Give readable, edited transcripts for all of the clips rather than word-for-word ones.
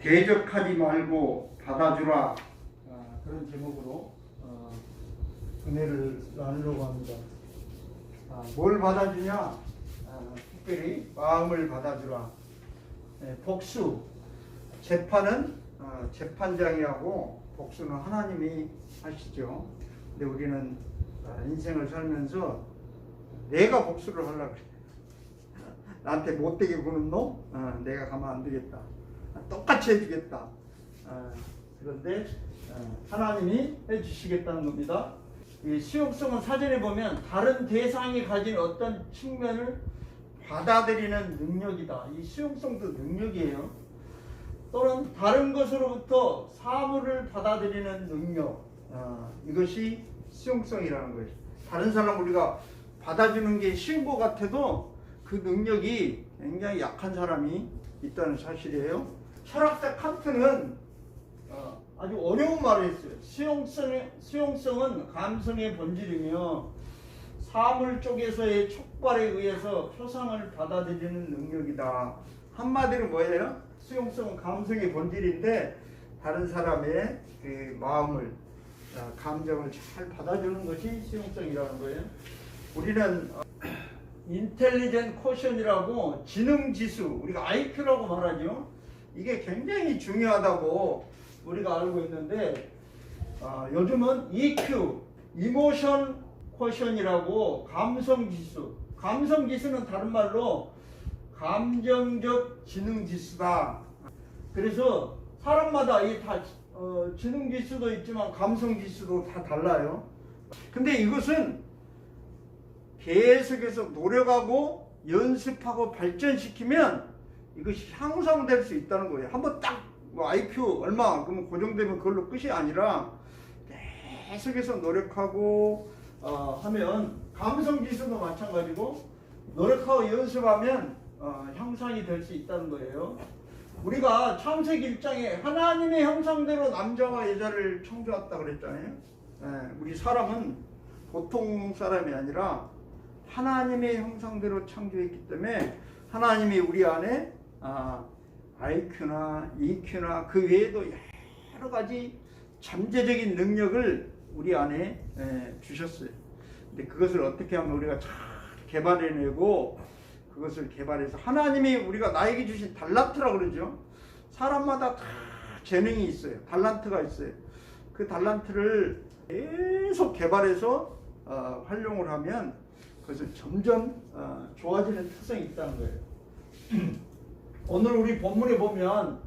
대적하지 말고 받아주라. 그런 제목으로 은혜를 나누려고 합니다. 뭘 받아주냐? 특별히 마음을 받아주라. 복수, 재판은 재판장이 하고 복수는 하나님이 하시죠. 근데 우리는 인생을 살면서 내가 복수를 하려고 그래. 나한테 못되게 구는 놈? 내가 가면 안 되겠다. 똑같이 해주겠다. 그런데 하나님이 해주시겠다는 겁니다. 이 수용성은 사전에 보면 다른 대상이 가진 어떤 측면을 받아들이는 능력이다. 이 수용성도 능력이에요. 또는 다른 것으로부터 사물을 받아들이는 능력. 이것이 수용성이라는 거예요. 다른 사람 우리가 받아주는 게 쉬운 것 같아도 그 능력이 굉장히 약한 사람이 있다는 사실이에요. 철학자 칸트는 아주 어려운 말을 했어요. 수용성은 감성의 본질이며 사물 쪽에서의 촉발에 의해서 표상을 받아들이는 능력이다. 한마디로 뭐예요? 수용성은 감성의 본질인데 다른 사람의 그 마음을, 감정을 잘 받아주는 것이 수용성이라는 거예요. 우리는 인텔리전트 쿼션이라고 지능지수, 우리가 IQ라고 말하죠. 이게 굉장히 중요하다고 우리가 알고 있는데 요즘은 EQ, 이모션 쿼션이라고 감성지수, 감성지수는 다른 말로 감정적 지능지수다. 그래서 사람마다 이 다 지능지수도 있지만 감성지수도 다 달라요. 근데 이것은 계속해서 노력하고 연습하고 발전시키면 이것이 향상될 수 있다는 거예요. 한번 딱 IQ 얼마 그러면 고정되면 그걸로 끝이 아니라 계속해서 노력하고 하면 감성지수도 마찬가지고 노력하고 연습하면 향상이 될 수 있다는 거예요. 우리가 창세기 1장에 하나님의 형상대로 남자와 여자를 창조했다 그랬잖아요. 우리 사람은 보통 사람이 아니라 하나님의 형상대로 창조했기 때문에 하나님이 우리 안에 IQ나 EQ나 그 외에도 여러 가지 잠재적인 능력을 우리 안에 주셨어요. 근데 그것을 어떻게 하면 우리가 잘 개발해내고 그것을 개발해서 하나님이 우리가 나에게 주신 달란트라고 그러죠. 사람마다 다 재능이 있어요. 달란트가 있어요. 그 달란트를 계속 개발해서 활용을 하면 그것은 점점 좋아지는 특성이 있다는 거예요. 오늘 우리 본문에 보면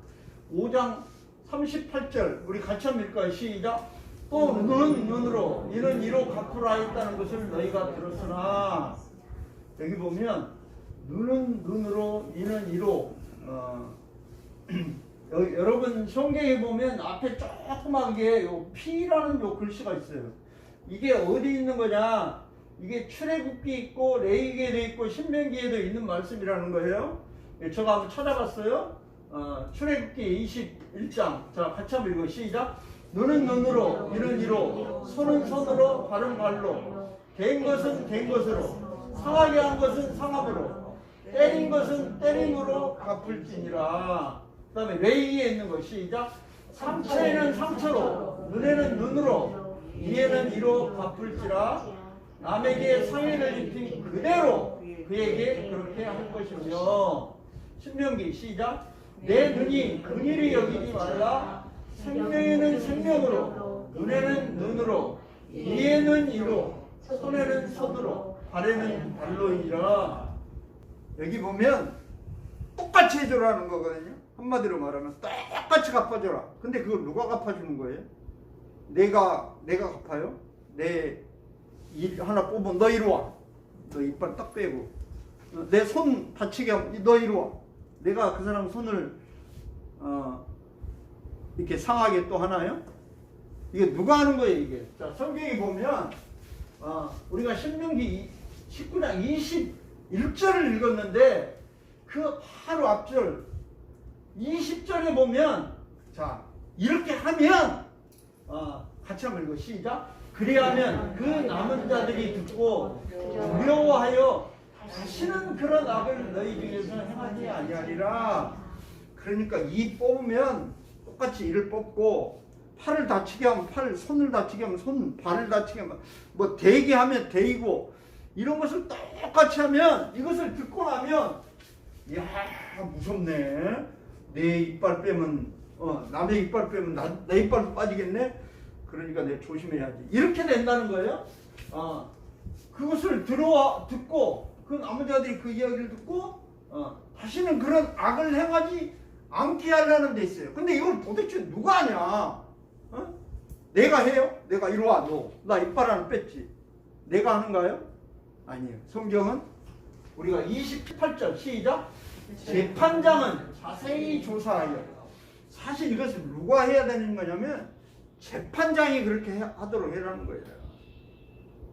5장 38절 우리 같이 한번 읽을까요? 시작. 또 눈은 눈으로 이는 이로 갚으라 했다는 것을 너희가 들었으나, 여기 보면 눈은 눈으로 이는 이로 여러분 성경에 보면 앞에 조그맣게 요 P라는 요 글씨가 있어요. 이게 어디 있는 거냐? 이게 출애굽기에 있고 레위기에도 있고 신명기에도 있는 말씀이라는 거예요. 제가 한번 찾아봤어요. 출애굽기 21장. 자, 같이 한번 읽어. 시작. 눈은 눈으로, 이는 이로, 손은 손으로, 발은 발로, 된 것은 된 것으로, 상하게 한 것은 상함으로, 때린 것은 때림으로 갚을지니라. 그 다음에 레위기에 있는 것. 시작. 상처에는 상처로, 눈에는 눈으로, 이에는 이로 갚을지라. 남에게 상해를 입힌 그대로 그에게 그렇게 할 것이며. 신명기 시작. 내 눈이 긍휼히 여기지 말라. 생명에는 생명으로, 눈에는 눈으로, 이에는 이로, 손에는 손으로, 발에는 발로이라. 여기 보면 똑같이 해줘라는 거거든요. 한마디로 말하면 똑같이 갚아줘라. 근데 그걸 누가 갚아주는 거예요? 내가 갚아요? 내 일 하나 뽑으면 너 이리 와. 너 이빨 딱 빼고. 내 손 다치게 하면 너 이리 와. 내가 그 사람 손을 이렇게 상하게 또 하나요? 이게 누가 하는 거예요, 이게? 자, 성경에 보면 우리가 신명기 19장 21절을 읽었는데 그 바로 앞절 20절에 보면 자, 이렇게 하면 같이 한번 읽어. 시작. 그리하면 그 남은 자들이 듣고 두려워하여 다시는 그런 악을 너희 중에서 행하지 아니하리라. 그러니까 이 뽑으면 똑같이 이를 뽑고 팔을 다치게 하면 팔, 손을 다치게 하면 손, 발을 다치게 하면 뭐 대기 하면 대이고 이런 것을 똑같이 하면 이것을 듣고 나면 이야 무섭네. 내 이빨 빼면 남의 이빨 빼면 내 이빨도 빠지겠네. 그러니까 내가 조심해야지. 이렇게 된다는 거예요. 그것을 듣고 그 나머지 아들이 그 이야기를 듣고 다시는 그런 악을 행하지 않게 하려는 데 있어요. 근데 이걸 도대체 누가 하냐? 내가 해요? 내가 이리 와, 나 이빨 하나 뺐지. 내가 하는가요? 아니에요. 성경은 우리가 28절 시작. 재판장은 자세히 조사하여. 사실 이것을 누가 해야 되는 거냐면 재판장이 그렇게 하도록 해라는 거예요.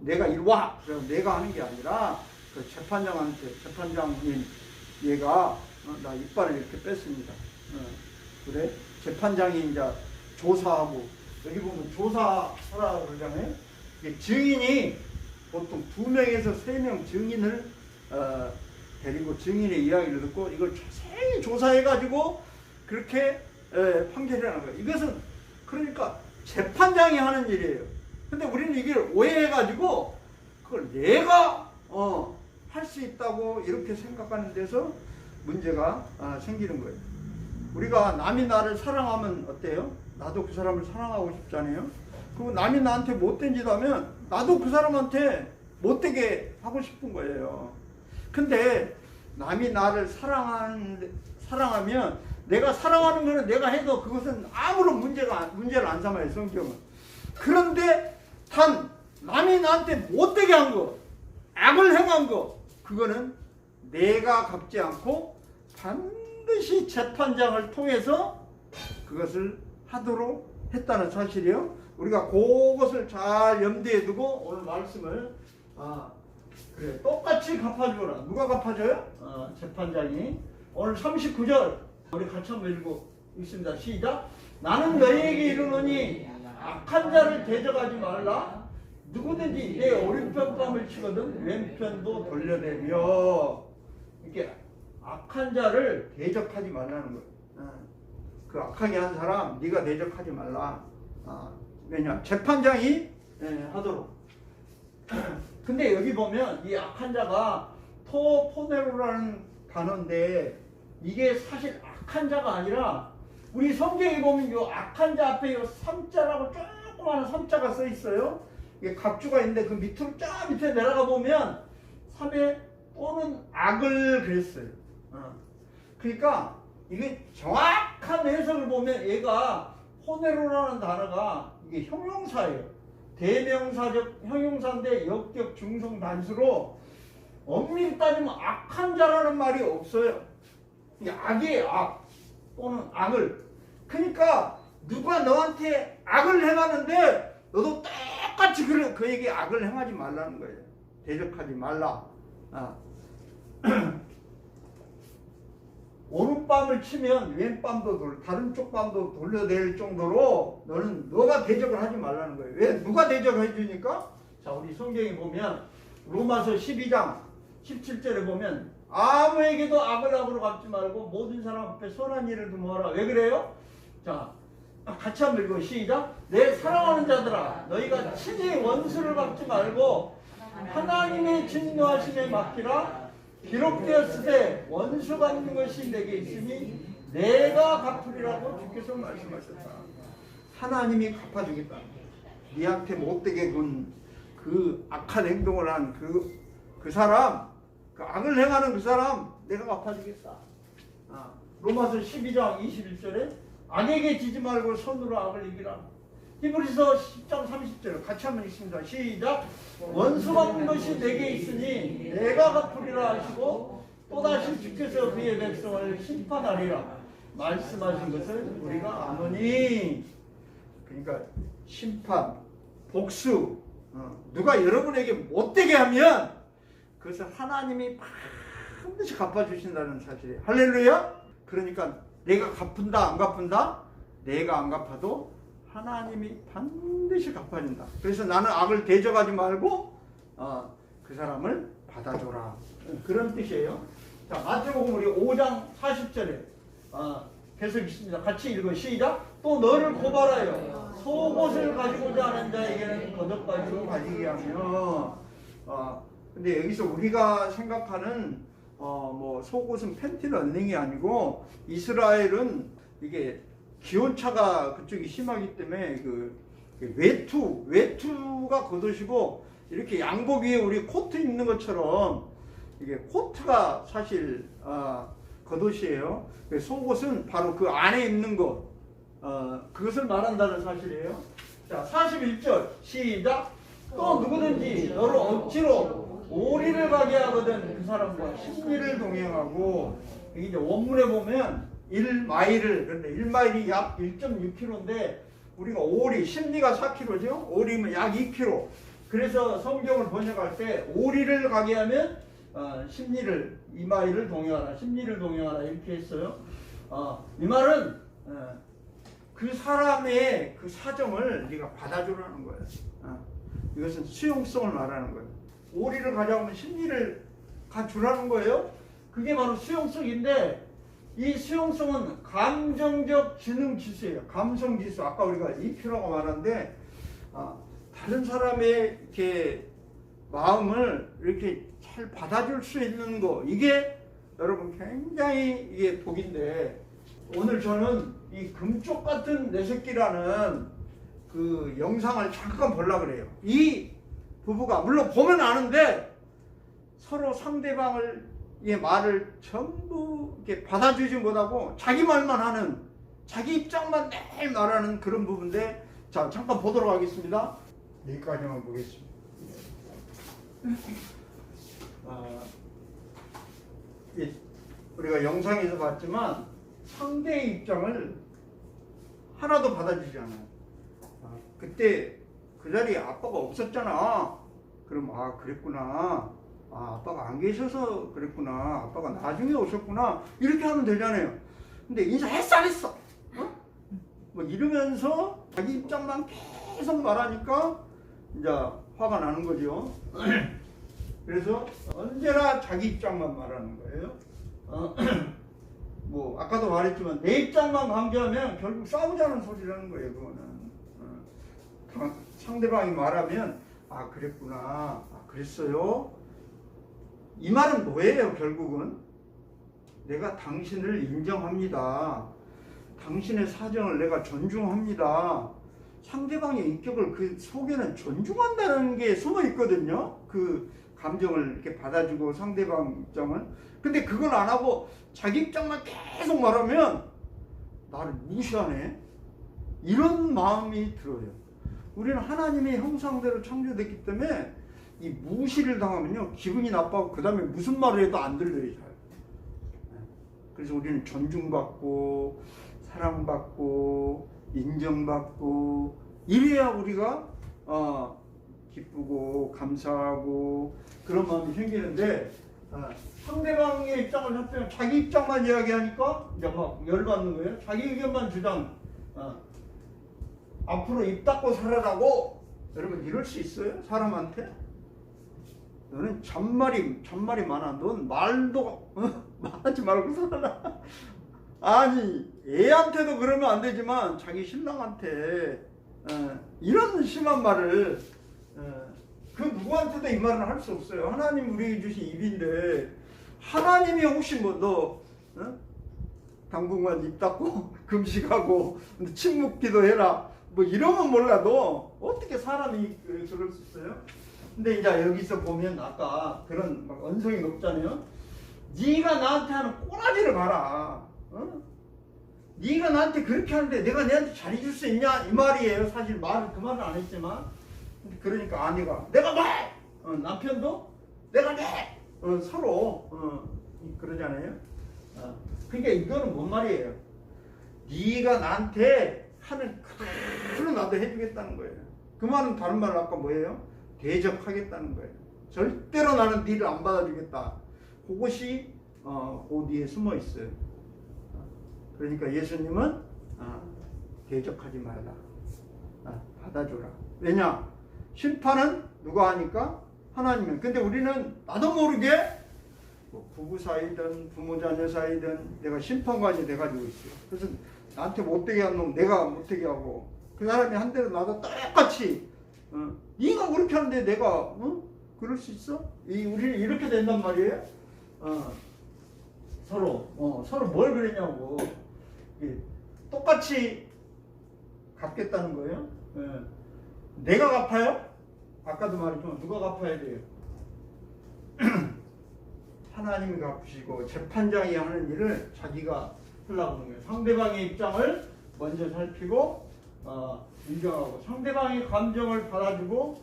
내가 이리 와. 그래서 내가 하는 게 아니라 그 재판장한테 재판장님 얘가 나 이빨을 이렇게 뺐습니다. 그래? 재판장이 이제 조사하고 여기 보면 조사하라 그러잖아요. 증인이 보통 2명에서 3명 증인을 데리고 증인의 이야기를 듣고 이걸 자세히 조사해가지고 그렇게 판결을 하는 거예요. 이것은 그러니까 재판장이 하는 일이에요. 근데 우리는 이걸 오해해가지고 그걸 내가 할 수 있다고 이렇게 생각하는 데서 문제가 생기는 거예요. 우리가 남이 나를 사랑하면 어때요? 나도 그 사람을 사랑하고 싶잖아요. 그리고 남이 나한테 못된 짓 하면 나도 그 사람한테 못되게 하고 싶은 거예요. 근데 남이 나를 사랑하면 내가 사랑하는 거는 내가 해도 그것은 아무런 문제를 안 삼아요, 성경은. 그런데 단 남이 나한테 못되게 한 거, 악을 행한 거, 그거는 내가 갚지 않고 반드시 재판장을 통해서 그것을 하도록 했다는 사실이요. 우리가 그것을 잘 염두에 두고 오늘 말씀을 그래 똑같이 갚아주라. 누가 갚아줘요? 재판장이. 오늘 39절 우리 같이 한번 읽고 있습니다. 시작. 나는 너희에게 이르노니 악한 자를 대적하지 말라. 누구든지 내 오른편뺨을 치거든 왼편도 돌려내며. 이렇게 악한 자를 대적하지 말라는 거예요. 그 악하게 한 사람 네가 대적하지 말라. 왜냐? 재판장이 하도록. 근데 여기 보면 이 악한 자가 토포네로라는 단어인데 이게 사실 악한 자가 아니라 우리 성경에 보면 이 악한 자 앞에 이 삼자라고 조그마한 삼자가 써 있어요. 이게 각주가 있는데 그 밑으로 쫙 밑에 내려가 보면 3에 또는 악을 그랬어요. 그러니까 이게 정확한 해석을 보면 얘가 포네로라는 단어가 이게 형용사예요. 대명사적 형용사인데 역격 중성 단수로 엄밀히 따지면 악한 자라는 말이 없어요. 악의 악 또는 악을. 그러니까 누가 너한테 악을 행하는데 너도 똑같이 그에게 악을 행하지 말라는 거예요. 대적하지 말라. 오른뺨을 치면 왼뺨도 다른 쪽 뺨도 돌려낼 정도로 너가 대적을 하지 말라는 거예요. 왜? 누가 대적해 주니까? 자, 우리 성경에 보면 로마서 12장 17절에 보면 아무에게도 악을 악으로 갚지 말고 모든 사람 앞에 선한 일을 금하라. 왜 그래요? 자, 같이 한번 읽어. 시작. 내 사랑하는 자들아, 너희가 친히 원수를 갚지 말고 하나님의 진노하심에 맡기라. 기록되었을 때 원수 갚는 것이 내게 있으니 내가 갚으리라고 주께서 말씀하셨다. 하나님이 갚아주겠다. 네한테 못되게 군 그 악한 행동을 한 그 사람, 그 악을 행하는 그 사람 내가 갚아주겠다. 로마서 12장 21절에 악에게 지지 말고 선으로 악을 이기라. 히브리서 10장 30절 같이 한번 읽습니다. 시작. 원수 갚는 것이 내게 있으니 내가 갚으리라 하시고 또다시 주께서 그의 백성을 심판하리라 말씀하신 것을 우리가 아노니. 그러니까 심판, 복수, 누가 여러분에게 못되게 하면 그것을 하나님이 반드시 갚아주신다는 사실이에요. 할렐루야. 그러니까 내가 갚은다 안 갚은다? 내가 안 갚아도 하나님이 반드시 갚아준다. 그래서 나는 악을 대적하지 말고 그 사람을 받아줘라. 그런 뜻이에요. 자, 마태복음 우리 5장 40절에 계속 있습니다. 같이 읽어. 시작. 또 너를 고발하여 속옷을 가지고자 하는 자에게는 겉옷까지도 가지게 하며. 근데 여기서 우리가 생각하는 뭐 속옷은 팬티 런닝이 아니고 이스라엘은 이게 기온차가 그쪽이 심하기 때문에 그 외투가 겉옷이고 이렇게 양복 위에 우리 코트 입는 것처럼 이게 코트가 사실 겉옷이에요. 속옷은 바로 그 안에 입는 것 그것을 말한다는 사실이에요. 자 41절 시작. 또 누구든지 너를 억지로 오리를 가게 하거든 그 사람과 심리를 동행하고 이게 이제 원문에 보면 1마일을 그런데 1마일이 약 1.6km인데 우리가 오리 심리가 4km죠. 오리면 약 2km. 그래서 성경을 번역할 때 오리를 가게 하면 심리를 2마일을 동행하라 심리를 동행하라 이렇게 했어요. 이 말은 그 사람의 그 사정을 네가 받아주라는 거예요. 이것은 수용성을 말하는 거예요. 오리를 가져가면 심리를 가주라는 거예요. 그게 바로 수용성인데 이 수용성은 감정적 지능 지수예요. 감성 지수. 아까 우리가 EQ라고 말하는데 다른 사람의 이렇게 마음을 이렇게 잘 받아줄 수 있는 거 이게 여러분 굉장히 이게 복인데 오늘 저는 이 금쪽 같은 내 새끼라는 그 영상을 잠깐 보려고 그래요. 이 부부가 물론 보면 아는데 서로 상대방을 이 말을 전부 이렇게 받아주지 못하고 자기 말만 하는 자기 입장만 매일 말하는 그런 부분인데 자 잠깐 보도록 하겠습니다. 여기까지만 보겠습니다. 우리가 영상에서 봤지만 상대의 입장을 하나도 받아주지 않아요. 그때 그 자리에 아빠가 없었잖아. 그럼 그랬구나. 아빠가 안 계셔서 그랬구나. 아빠가 나중에 오셨구나. 이렇게 하면 되잖아요. 근데 인사했어 안 했어? 뭐 이러면서 자기 입장만 계속 말하니까 이제 화가 나는 거죠. 그래서 언제나 자기 입장만 말하는 거예요. 뭐 아까도 말했지만 내 입장만 강조하면 결국 싸우자는 소리라는 거예요. 그거는 상대방이 말하면 그랬구나. 그랬어요. 이 말은 뭐예요? 결국은 내가 당신을 인정합니다. 당신의 사정을 내가 존중합니다. 상대방의 인격을 그 속에는 존중한다는 게 숨어 있거든요. 그 감정을 이렇게 받아주고 상대방 입장을. 근데 그걸 안 하고 자기 입장만 계속 말하면 나를 무시하네. 이런 마음이 들어요. 우리는 하나님의 형상대로 창조됐기 때문에 이 무시를 당하면요 기분이 나빠고 그 다음에 무슨 말을 해도 안 들려요. 잘. 그래서 우리는 존중받고 사랑받고 인정받고 이래야 우리가 기쁘고 감사하고 그런 마음이 생기는데 상대방의 입장을 잡으면 자기 입장만 이야기하니까 이제 막 열받는 거예요. 자기 의견만 주장. 앞으로 입 닫고 살아라고. 여러분 이럴 수 있어요? 사람한테? 너는 잔말이 많아. 넌 말도 말하지 말고 살아라. 아니 애한테도 그러면 안 되지만 자기 신랑한테 이런 심한 말을 그 누구한테도 이 말은 할 수 없어요. 하나님 우리에게 주신 입인데 하나님이 혹시 뭐 너 당분간 입 닫고 금식하고 침묵기도 해라 뭐 이러면 몰라도 어떻게 사람이 그럴 수 있어요? 근데 이제 여기서 보면 아까 그런 막 언성이 높잖아요. 네가 나한테 하는 꼬라지를 봐라. 네가 나한테 그렇게 하는데 내가 내한테 잘해줄 수 있냐? 이 말이에요. 사실 그 말은 안 했지만 그러니까 아내가 내가 왜? 남편도 내가 왜? 서로 그러잖아요. 그러니까 이거는 뭔 말이에요? 네가 나한테 하는 그대로 나도 해주겠다는 거예요. 그 말은 다른 말로 아까 뭐예요? 대적하겠다는 거예요. 절대로 나는 네를 안 받아주겠다. 그것이 그 뒤에 숨어 있어요. 그러니까 예수님은 대적하지 말라. 받아줘라. 왜냐? 심판은 누가 하니까? 하나님은. 근데 우리는 나도 모르게 뭐 부부 사이든 부모 자녀 사이든 내가 심판관이 돼가지고 있어요. 그래서 나한테 못되게 한 놈 내가 못되게 하고 그 사람이 한 대로 나도 똑같이 네가 그렇게 하는데 내가 그럴 수 있어? 우리 이렇게 된단 말이에요. 서로 뭘 그랬냐고 똑같이 갚겠다는 거예요. 내가 갚아요? 아까도 말했지만 누가 갚아야 돼요? 하나님이 갚으시고 재판장이 하는 일을 자기가 하려고 하는 거예요. 상대방의 입장을 먼저 살피고 인정하고 상대방의 감정을 받아주고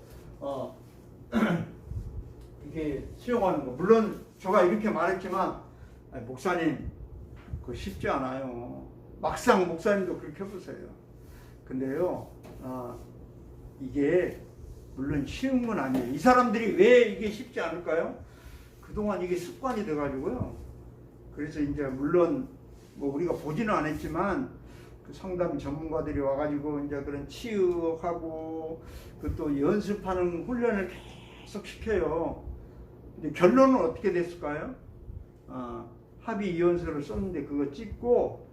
이게 수용하는 거. 물론 제가 이렇게 말했지만 목사님 그거 쉽지 않아요. 막상 목사님도 그렇게 해보세요. 근데요 이게 물론 쉬운 건 아니에요. 이 사람들이 왜 이게 쉽지 않을까요? 그동안 이게 습관이 돼가지고요. 그래서 이제 물론 뭐 우리가 보지는 않았지만 그 상담 전문가들이 와가지고 이제 그런 치유하고 그 또 연습하는 훈련을 계속 시켜요. 근데 결론은 어떻게 됐을까요? 합의 이혼서를 썼는데 그거 찍고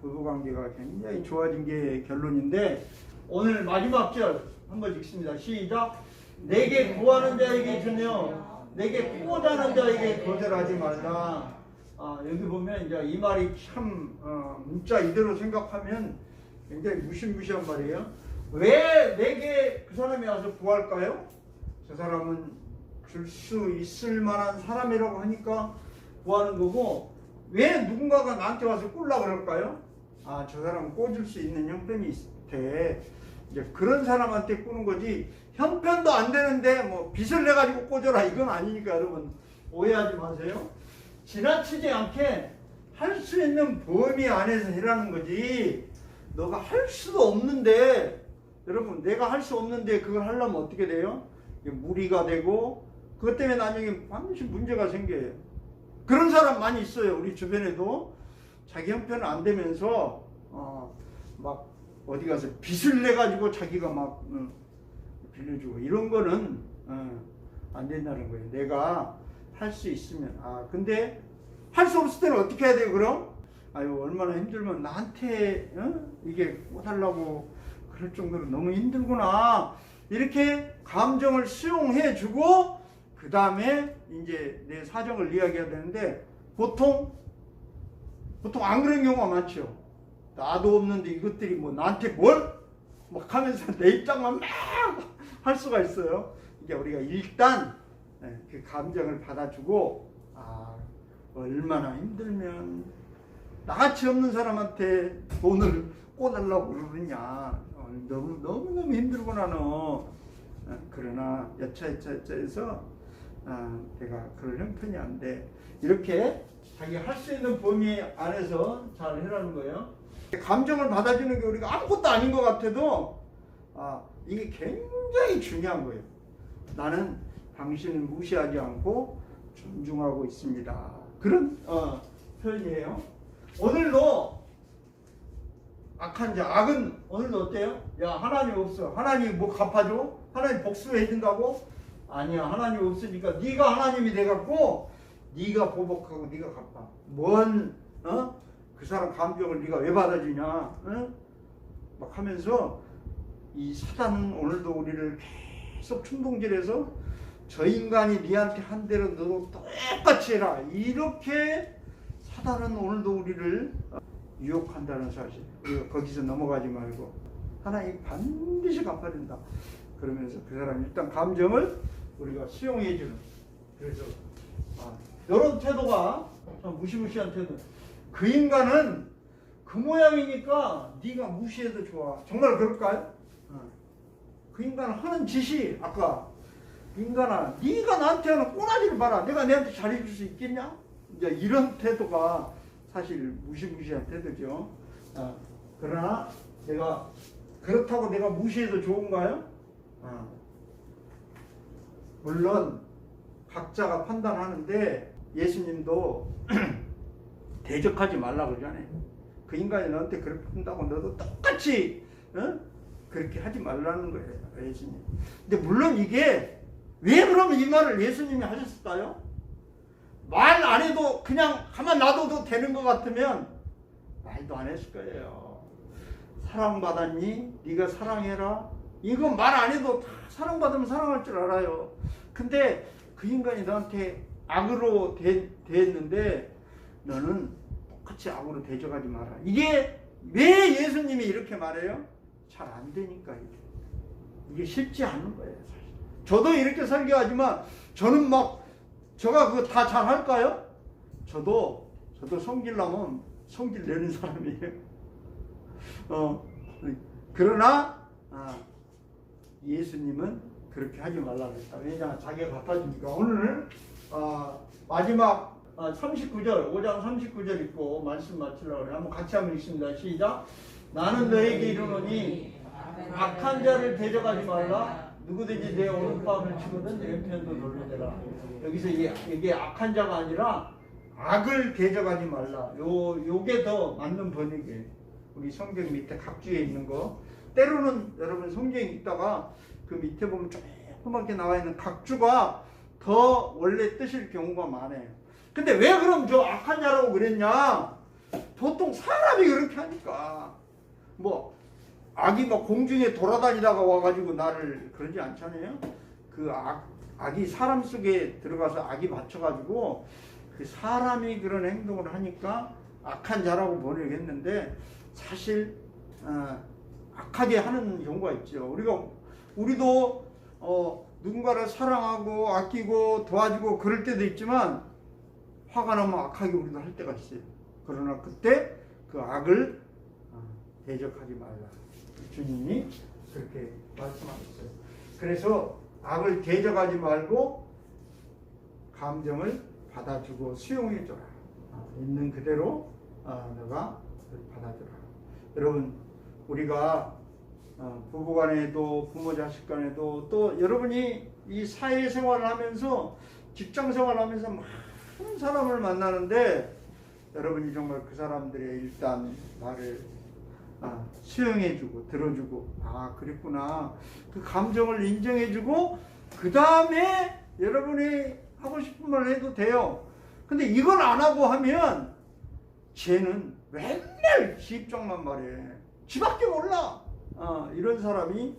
부부관계가 굉장히 좋아진 게 결론인데 오늘 마지막 절 한번 읽습니다. 시작. 내게 구하는 자에게 주며 내게 꾸고자는 자에게 거절하지 말라. 여기 보면 이제 이 말이 참 문자 이대로 생각하면 굉장히 무시무시한 말이에요. 왜 내게 그 사람이 와서 구할까요? 저 사람은 줄 수 있을 만한 사람이라고 하니까 구하는 거고 왜 누군가가 나한테 와서 꿀라 그럴까요? 저 사람은 꿔줄 수 있는 형편이 있대. 이제 그런 사람한테 꾸는 거지 형편도 안 되는데 뭐 빚을 내가지고 꿔줘라 이건 아니니까 여러분 오해하지 마세요. 지나치지 않게 할 수 있는 범위 안에서 해라는 거지 너가 할 수도 없는데 여러분 내가 할 수 없는데 그걸 하려면 어떻게 돼요? 무리가 되고 그것 때문에 나중에 반드시 문제가 생겨요. 그런 사람 많이 있어요. 우리 주변에도 자기 형편은 안 되면서 막 어디 가서 빚을 내가지고 자기가 막 빌려주고 이런 거는 안 된다는 거예요. 내가 할 수 있으면 근데 할 수 없을 때는 어떻게 해야 돼요? 그럼 얼마나 힘들면 나한테 이게 꿔달라고 그럴 정도로 너무 힘들구나 이렇게 감정을 수용해 주고 그 다음에 이제 내 사정을 이야기해야 되는데 보통 안 그런 경우가 많죠. 나도 없는데 이것들이 뭐 나한테 뭘 막 하면서 내 입장만 막 할 수가 있어요. 이게 우리가 일단 그 감정을 받아주고 얼마나 힘들면 나같이 없는 사람한테 돈을 꿔달라고 그러느냐 너무 힘들구나 너. 그러나 여차여차해서 내가 그럴 형편이 안 돼. 이렇게 자기 할 수 있는 범위 안에서 잘 해라는 거예요. 감정을 받아주는 게 우리가 아무것도 아닌 것 같아도 이게 굉장히 중요한 거예요. 나는 당신을 무시하지 않고 존중하고 있습니다. 그런 표현이에요. 오늘도 악은 오늘도 어때요? 야 하나님 없어. 하나님 뭐 갚아줘? 하나님 복수해 준다고? 아니야. 하나님 없으니까 네가 하나님이 돼갖고 네가 보복하고 네가 갚아. 그 사람 감정을 네가 왜 받아주냐? 막 하면서 이 사단은 오늘도 우리를 계속 충동질해서 저 인간이 네한테 한 대로 너도 똑같이 해라. 이렇게 사단은 오늘도 우리를 유혹한다는 사실. 우리가 거기서 넘어가지 말고 하나님 반드시 갚아준다. 그러면서 그 사람 일단 감정을 우리가 수용해 주는. 그래서 이런 태도가 참 무시무시한 태도. 그 인간은 그 모양이니까 네가 무시해도 좋아. 정말 그럴까요? 그 인간은 하는 짓이 아까 인간아 네가 나한테 하는 꼬라지를 봐라. 내가 내한테 잘해줄 수 있겠냐? 이제 이런 태도가 사실 무시무시한 태도죠. 그러나 내가 그렇다고 내가 무시해도 좋은가요? 물론 각자가 판단하는데 예수님도 대적하지 말라고 그러잖아요. 그 인간이 너한테 그렇게 한다고 너도 똑같이 그렇게 하지 말라는 거예요. 예수님. 근데 물론 이게 왜 그러면 이 말을 예수님이 하셨을까요? 말 안 해도 그냥 가만 놔둬도 되는 것 같으면 말도 안 했을 거예요. 사랑받았니? 네가 사랑해라. 이거 말 안 해도 다 사랑받으면 사랑할 줄 알아요. 근데 그 인간이 너한테 악으로 대했는데 너는 똑같이 악으로 대적하지 마라. 이게 왜 예수님이 이렇게 말해요? 잘 안 되니까 이게 쉽지 않은 거예요. 사실. 저도 이렇게 설교하지만 저는 막 제가 그거 다 잘할까요? 저도 성질나면 성질 내는 사람이에요. 그러나 예수님은 그렇게 하지 말라고 했다. 왜냐 자기가 갚아주니까. 오늘 마지막 39절 5장 39절 읽고 말씀 마치려고 그래요. 한번 같이 한번 읽습니다. 시작. 나는 너에게 이르노니 악한 자를 대적하지 말라. 누구든지 내 오른밤을 치거든 왼편도 돌려대라. 여기서 이게 악한 자가 아니라 악을 대적하지 말라. 요게 더 맞는 번역이에요. 우리 성경 밑에 각주에 있는 거. 때로는 여러분 성경에 있다가 그 밑에 보면 조그맣게 나와 있는 각주가 더 원래 뜻일 경우가 많아요. 근데 왜 그럼 저 악한 자라고 그랬냐? 보통 사람이 그렇게 하니까. 뭐 악이 막 공중에 돌아다니다가 와가지고 나를 그러지 않잖아요. 그 악이 사람 속에 들어가서 악이 받쳐가지고 그 사람이 그런 행동을 하니까 악한 자라고 번역했는데 사실 악하게 하는 경우가 있죠. 우리도 누군가를 사랑하고 아끼고 도와주고 그럴 때도 있지만 화가 나면 악하게 우리도 할 때가 있어요. 그러나 그때 그 악을 대적하지 말라. 주님이 그렇게 말씀하셨어요. 그래서 악을 대적하지 말고 감정을 받아주고 수용해줘라. 있는 그대로 너가 받아줘라. 여러분 우리가 부부간에도 부모 자식간에도 또 여러분이 이 사회생활을 하면서 직장생활을 하면서 많은 사람을 만나는데 여러분이 정말 그 사람들의 일단 말을 수용해주고 들어주고 그랬구나 그 감정을 인정해주고 그 다음에 여러분이 하고 싶은 말을 해도 돼요. 근데 이걸 안 하고 하면 쟤는 맨날 지 입장만 말해. 지밖에 몰라. 이런 사람이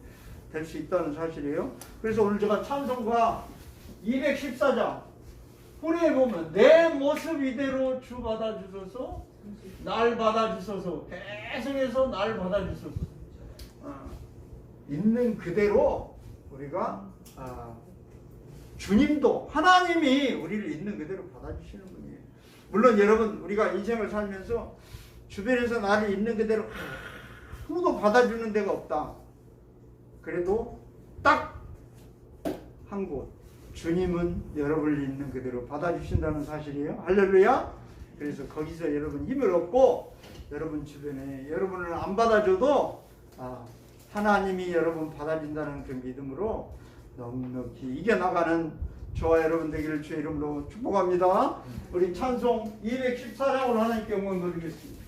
될 수 있다는 사실이에요. 그래서 오늘 제가 찬송가 214장 후리에 보면 내 모습 이대로 주 받아주소서 날 받아주소서 계속해서 날 받아주소서. 있는 그대로 우리가 주님도 하나님이 우리를 있는 그대로 받아주시는 분이에요. 물론 여러분 우리가 인생을 살면서 주변에서 나를 있는 그대로 아무도 받아주는 데가 없다. 그래도 딱 한 곳 주님은 여러분을 있는 그대로 받아주신다는 사실이에요. 할렐루야. 그래서 거기서 여러분 힘을 얻고 여러분 주변에 여러분을 안 받아줘도 하나님이 여러분 받아준다는 그 믿음으로 넉넉히 이겨나가는 저와 여러분 되기를 주의 이름으로 축복합니다. 우리 찬송 214장으로 하나님께 영광 돌리겠습니다.